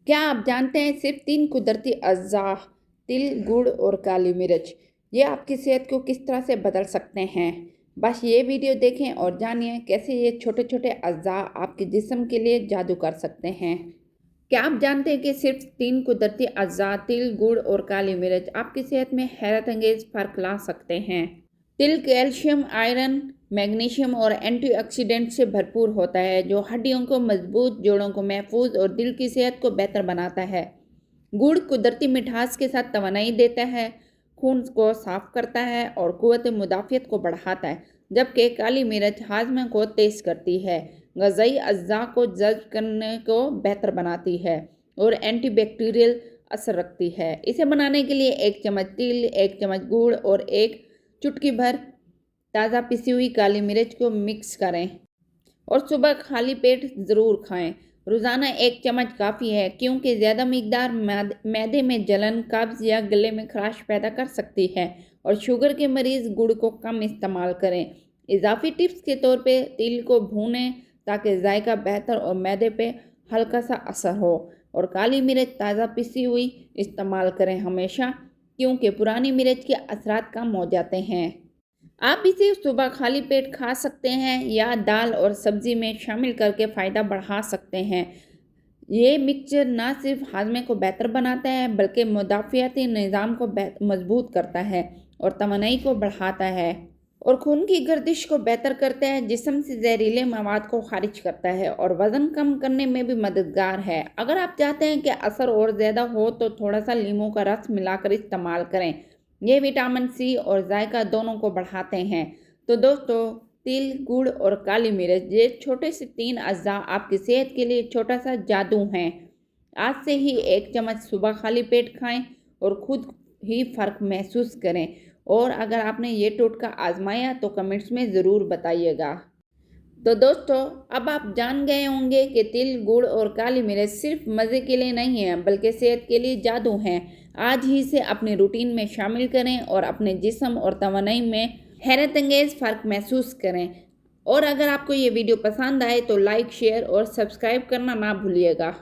क्या आप जानते हैं सिर्फ 3 कुदरती अज़्ज़ा तिल, गुड़ और काली मिर्च ये आपकी सेहत को किस तरह से बदल सकते हैं। बस ये वीडियो देखें और जानिए कैसे ये छोटे छोटे अज़्ज़ा आपके जिस्म के लिए जादू कर सकते हैं। क्या आप जानते हैं कि सिर्फ 3 कुदरती अज़्ज़ा तिल, गुड़ और काली मिर्च आपकी सेहत में हैरत अंगेज फ़र्क ला सकते हैं। तिल कैल्शियम, आयरन, मैग्नीशियम और एंटीऑक्सीडेंट से भरपूर होता है जो हड्डियों को मजबूत, जोड़ों को महफूज और दिल की सेहत को बेहतर बनाता है। गुड़ कुदरती मिठास के साथ तवानाई देता है, खून को साफ करता है और क़ुव्वत मुदाफ़ियत को बढ़ाता है, जबकि काली मिर्च हाजमे को तेज़ करती है, ग़िज़ाई अज़्ज़ा को जज़्ब करने को बेहतर बनाती है और एंटीबैक्टीरियल असर रखती है। इसे बनाने के लिए 1 चम्मच तिल, 1 चम्मच गुड़ और 1 चुटकी भर ताज़ा पिसी हुई काली मिर्च को मिक्स करें और सुबह खाली पेट ज़रूर खाएं। रोज़ाना 1 चम्मच काफ़ी है क्योंकि ज़्यादा मिकदार मैदे में जलन, कब्ज़ या गले में खराश पैदा कर सकती है और शुगर के मरीज़ गुड़ को कम इस्तेमाल करें। इजाफी टिप्स के तौर पे तिल को भूनें ताकि जायका बेहतर और मैदे पे हल्का सा असर हो और काली मिर्च ताज़ा पिसी हुई इस्तेमाल करें हमेशा, क्योंकि पुरानी मिर्च के असरात कम हो जाते हैं। आप इसे सुबह खाली पेट खा सकते हैं या दाल और सब्ज़ी में शामिल करके फ़ायदा बढ़ा सकते हैं। ये मिक्सचर ना सिर्फ हाजमे को बेहतर बनाता है बल्कि मुदाफ़ियाती निज़ाम को मजबूत करता है और तवानाई को बढ़ाता है और खून की गर्दिश को बेहतर करता है, जिस्म से जहरीले मवाद को खारिज करता है और वज़न कम करने में भी मददगार है। अगर आप चाहते हैं कि असर और ज़्यादा हो तो थोड़ा सा लीमू का रस मिलाकर इस्तेमाल करें। ये विटामिन सी और जायका दोनों को बढ़ाते हैं। तो दोस्तों, तिल, गुड़ और काली मिर्च ये छोटे से 3 अज़्ज़ा आपकी सेहत के लिए छोटा सा जादू हैं। आज से ही 1 चम्मच सुबह खाली पेट खाएं और खुद ही फ़र्क महसूस करें। और अगर आपने ये टोटका आजमाया तो कमेंट्स में ज़रूर बताइएगा। तो दोस्तों, अब आप जान गए होंगे कि तिल, गुड़ और काली मिर्च सिर्फ मज़े के लिए नहीं है बल्कि सेहत के लिए जादू हैं। आज ही से अपने रूटीन में शामिल करें और अपने जिस्म और तवानाई में हैरत अंगेज़ फ़र्क महसूस करें। और अगर आपको ये वीडियो पसंद आए तो लाइक, शेयर और सब्सक्राइब करना ना भूलिएगा।